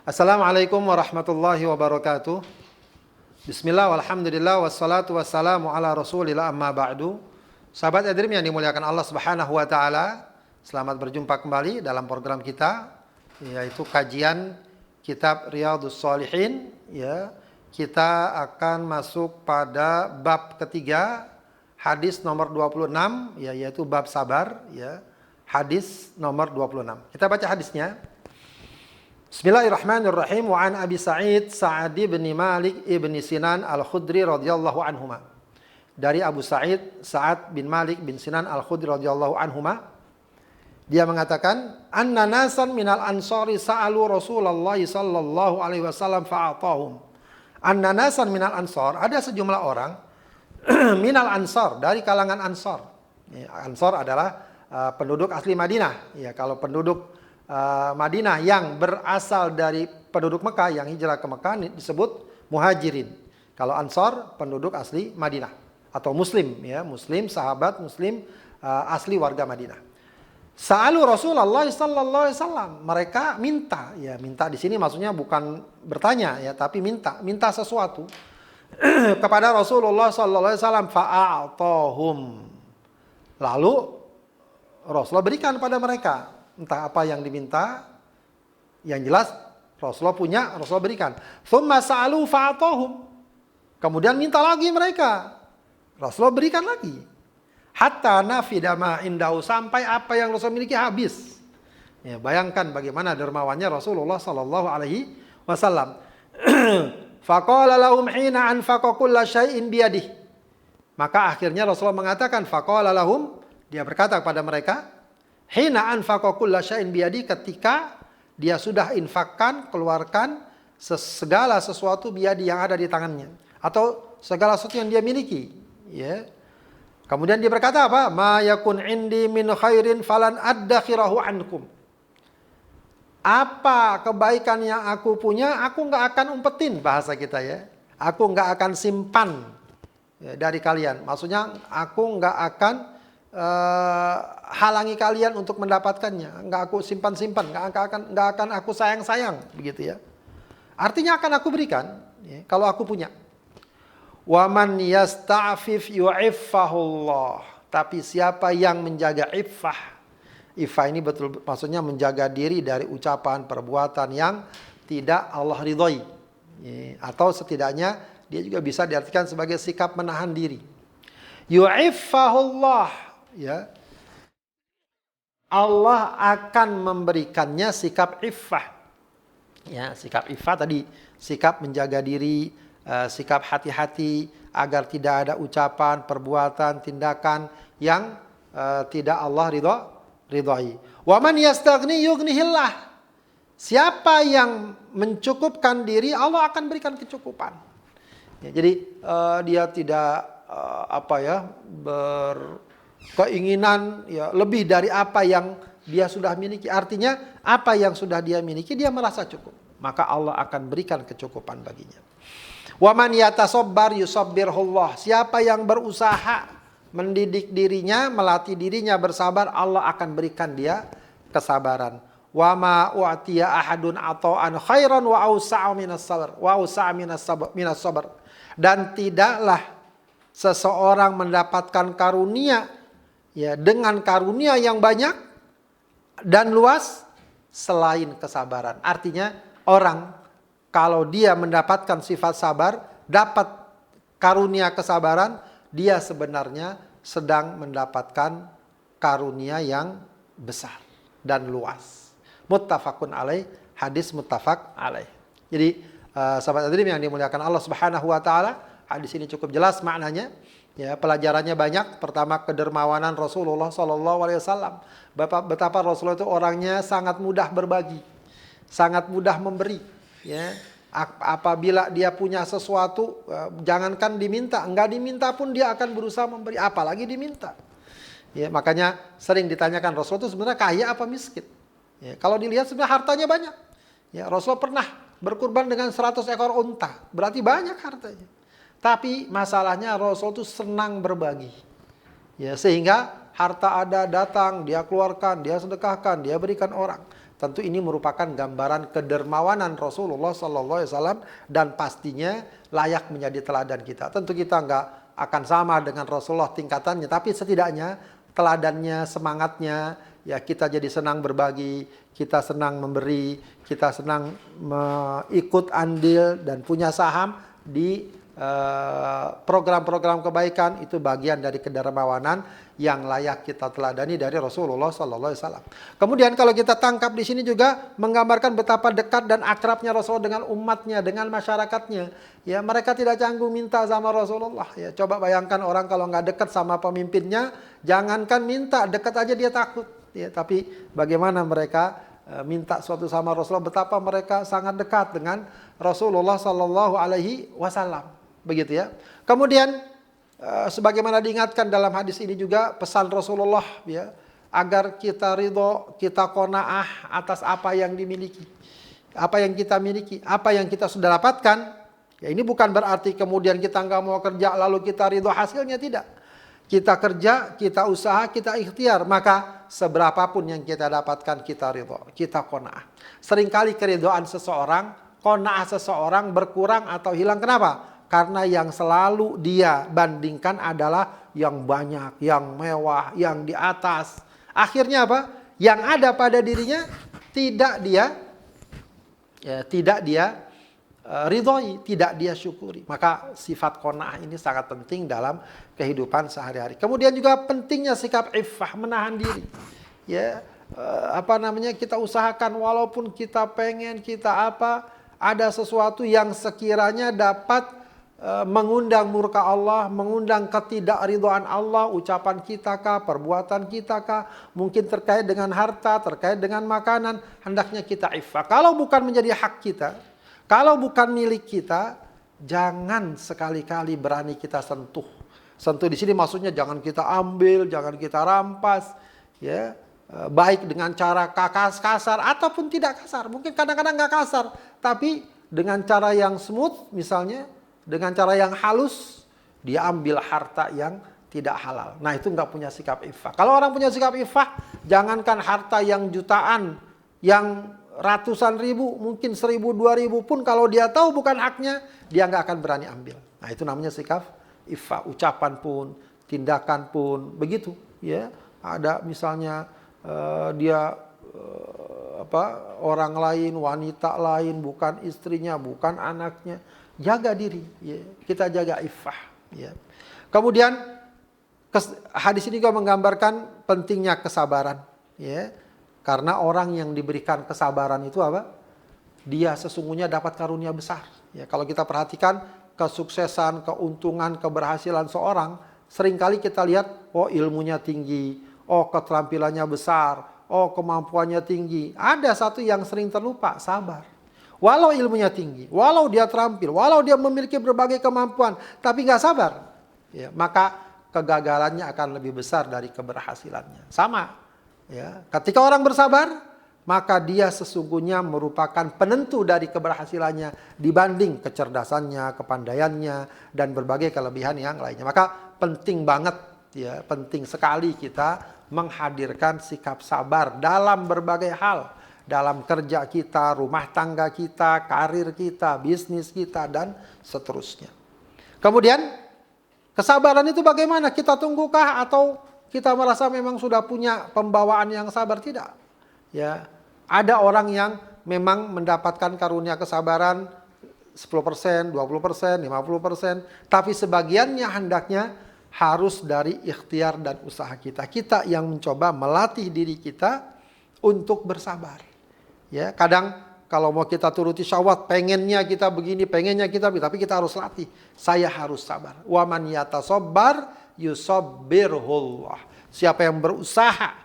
Assalamualaikum warahmatullahi wabarakatuh. Bismillah walhamdulillah wassalatu wassalamu ala rasulillah amma ba'du. Sahabat Edrim yang dimuliakan Allah subhanahu wa ta'ala, selamat berjumpa kembali dalam program kita, yaitu kajian kitab Riyadhus Shalihin. Kita akan masuk pada bab ketiga, hadis nomor 26, yaitu bab sabar. Hadis nomor 26. Kita baca hadisnya. Bismillahirrahmanirrahim. Wa an Abi Sa'id bin Malik ibn Sinan al-Khudri radhiyallahu anhuma. Dari Abu Sa'ad bin Malik bin Sinan al-Khudri radhiyallahu anhuma, dia mengatakan, anna nasan minal ansari sa'alu Rasulullah sallallahu alaihi wasallam fa'atahum. Anna nasan minal ansar, ada sejumlah orang minal ansar, dari kalangan ansar. Ansar adalah penduduk asli Madinah. Kalau penduduk Madinah yang berasal dari penduduk Mekah yang hijrah ke Mekah disebut muhajirin. Kalau Ansar penduduk asli Madinah atau Muslim, Muslim sahabat Muslim asli warga Madinah. Sa'alu Rasulullah sallallahu alaihi wasallam. Mereka minta, minta di sini maksudnya bukan bertanya, tapi minta sesuatu kepada Rasulullah sallallahu alaihi wasallam. Fa'atahum. Lalu Rasulullah berikan pada mereka. Entah apa yang diminta, yang jelas Rasulullah punya, Rasulullah berikan. Tsumma sa'alu fa'atahum. Kemudian minta lagi mereka, Rasulullah berikan lagi. Hatta nafida ma indahu, sampai apa yang Rasulullah miliki habis. Bayangkan bagaimana dermawannya Rasulullah sallallahu alaihi wasallam. Faqala lahum hina anfaqa kulla syai'in biyadihi. Maka akhirnya Rasulullah mengatakan, faqala lahum, dia berkata kepada mereka, hina anfaqa kulla syai'in biyadi, ketika dia sudah infakkan, keluarkan segala sesuatu biyadi yang ada di tangannya, atau segala sesuatu yang dia miliki. Kemudian dia berkata apa? Ma yakun indi min khairin falan addakhirahu ankum. Apa kebaikan yang aku punya, aku nggak akan umpetin, bahasa kita Aku nggak akan simpan dari kalian. Maksudnya aku nggak akan halangi kalian untuk mendapatkannya, nggak aku simpan-simpan, nggak akan aku sayang-sayang, begitu. Artinya akan aku berikan, kalau aku punya. Waman yasta'fif yu'iffahullah. Tapi siapa yang menjaga iffah ini betul maksudnya menjaga diri dari ucapan perbuatan yang tidak Allah ridhoi, atau setidaknya dia juga bisa diartikan sebagai sikap menahan diri. Yu'iffahullah, Allah akan memberikannya sikap iffah. Sikap iffah tadi, sikap menjaga diri, sikap hati-hati agar tidak ada ucapan, perbuatan, tindakan yang tidak Allah ridhai. Wa man yastaghni yughnihillah. Siapa yang mencukupkan diri, Allah akan berikan kecukupan. Jadi dia tidak berkeinginan lebih dari apa yang dia sudah miliki. Artinya apa yang sudah dia miliki dia merasa cukup, maka Allah akan berikan kecukupan baginya. Wa man yatasabbar yusabbirhullah. Siapa yang berusaha mendidik dirinya, melatih dirinya bersabar, Allah akan berikan dia kesabaran. Wa ma u'tiya ahadun ata'an khairan wa awsa'a minas sabr wa awsa'a minas sabr. Dan tidaklah seseorang mendapatkan karunia dengan karunia yang banyak dan luas selain kesabaran. Artinya orang kalau dia mendapatkan sifat sabar, dapat karunia kesabaran, dia sebenarnya sedang mendapatkan karunia yang besar dan luas. Muttafaqun alaih, hadis muttafaq alaih. Jadi sahabat hadirin yang dimuliakan Allah Subhanahu wa taala, hadis ini cukup jelas maknanya. Pelajarannya banyak. Pertama, kedermawanan Rasulullah sallallahu alaihi wasallam. Betapa Rasulullah itu orangnya sangat mudah berbagi, sangat mudah memberi. Apabila dia punya sesuatu, jangankan diminta, enggak diminta pun dia akan berusaha memberi, apalagi diminta. Makanya sering ditanyakan, Rasulullah itu sebenarnya kaya apa miskin? Kalau dilihat sebenarnya hartanya banyak. Rasulullah pernah berkurban dengan 100 ekor unta, berarti banyak hartanya. Tapi masalahnya Rasul itu senang berbagi. Sehingga harta ada datang, dia keluarkan, dia sedekahkan, dia berikan orang. Tentu ini merupakan gambaran kedermawanan Rasulullah SAW dan pastinya layak menjadi teladan kita. Tentu kita nggak akan sama dengan Rasulullah tingkatannya, tapi setidaknya teladannya, semangatnya, ya kita jadi senang berbagi, kita senang memberi, kita senang ikut andil dan punya saham di program-program kebaikan. Itu bagian dari kedermawanan yang layak kita teladani dari Rasulullah SAW. Kemudian kalau kita tangkap di sini juga menggambarkan betapa dekat dan akrabnya Rasulullah dengan umatnya, dengan masyarakatnya. Ya, mereka tidak canggung minta sama Rasulullah. Ya, coba bayangkan orang kalau nggak dekat sama pemimpinnya, jangankan minta, dekat aja dia takut. Ya, tapi bagaimana mereka minta suatu sama Rasulullah, betapa mereka sangat dekat dengan Rasulullah SAW. Begitu ya. Kemudian sebagaimana diingatkan dalam hadis ini juga pesan Rasulullah, ya, agar kita ridho, kita qanaah atas apa yang dimiliki, apa yang kita miliki, apa yang kita sudah dapatkan. Ya, ini bukan berarti kemudian kita nggak mau kerja lalu kita ridho hasilnya, tidak. Kita kerja, kita usaha, kita ikhtiar, maka seberapapun yang kita dapatkan kita ridho, kita qanaah. Seringkali keridhaan seseorang, qanaah seseorang berkurang atau hilang. Kenapa? Karena yang selalu dia bandingkan adalah yang banyak, yang mewah, yang di atas. Akhirnya apa? Yang ada pada dirinya tidak dia ridhoi, tidak dia syukuri. Maka sifat qanaah ini sangat penting dalam kehidupan sehari-hari. Kemudian juga pentingnya sikap iffah, menahan diri. Ya, kita usahakan walaupun kita pengen, kita ada sesuatu yang sekiranya dapat mengundang murka Allah, mengundang ketidakridhaan Allah, ucapan kita kah, perbuatan kita kah, mungkin terkait dengan harta, terkait dengan makanan, hendaknya kita iffah. Kalau bukan menjadi hak kita, kalau bukan milik kita, jangan sekali-kali berani kita sentuh. Sentuh di sini maksudnya jangan kita ambil, jangan kita rampas, ya. Baik dengan cara kasar ataupun tidak kasar. Mungkin kadang-kadang nggak kasar, tapi dengan cara yang smooth misalnya, dengan cara yang halus, dia ambil harta yang tidak halal. Nah, itu nggak punya sikap iffah. Kalau orang punya sikap iffah, jangankan harta yang jutaan, yang ratusan ribu, mungkin 1.000, 2.000 pun kalau dia tahu bukan haknya, dia nggak akan berani ambil. Nah, itu namanya sikap iffah. Ucapan pun, tindakan pun, begitu. Ya, ada misalnya orang lain, wanita lain, bukan istrinya, bukan anaknya. Jaga diri, ya. Kita jaga iffah. Ya. Kemudian hadis ini juga menggambarkan pentingnya kesabaran. Ya. Karena orang yang diberikan kesabaran itu apa? Dia sesungguhnya dapat karunia besar. Ya. Kalau kita perhatikan kesuksesan, keuntungan, keberhasilan seorang, seringkali kita lihat, oh ilmunya tinggi, oh keterampilannya besar, oh kemampuannya tinggi. Ada satu yang sering terlupa, sabar. Walau ilmunya tinggi, walau dia terampil, walau dia memiliki berbagai kemampuan, tapi nggak sabar, ya, maka kegagalannya akan lebih besar dari keberhasilannya. Sama, ya, ketika orang bersabar, maka dia sesungguhnya merupakan penentu dari keberhasilannya dibanding kecerdasannya, kepandaiannya, dan berbagai kelebihan yang lainnya. Maka penting banget, ya, penting sekali kita menghadirkan sikap sabar dalam berbagai hal. Dalam kerja kita, rumah tangga kita, karir kita, bisnis kita, dan seterusnya. Kemudian, kesabaran itu bagaimana? Kita tunggukah atau kita merasa memang sudah punya pembawaan yang sabar? Tidak. Ya, ada orang yang memang mendapatkan karunia kesabaran 10%, 20%, 50%, tapi sebagiannya hendaknya harus dari ikhtiar dan usaha kita. Kita yang mencoba melatih diri kita untuk bersabar. Ya, kadang kalau mau kita turuti syahwat, pengennya kita begini, pengennya kita begini, tapi kita harus latih. Saya harus sabar. Wa man yatasabbar yusabbirhullah. Siapa yang berusaha,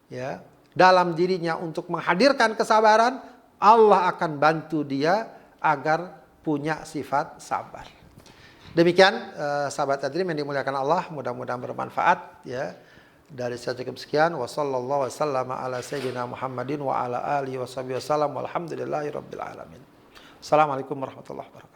ya, dalam dirinya untuk menghadirkan kesabaran, Allah akan bantu dia agar punya sifat sabar. Demikian sahabat hadirin yang dimuliakan Allah, mudah-mudahan bermanfaat, ya. Dari saya cukup sekian. Wassallallahu wasallam ala sayyidina Muhammadin wa ala alihi washabihi wasallam walhamdulillahi rabbil alamin. Assalamualaikum warahmatullahi wabarakatuh.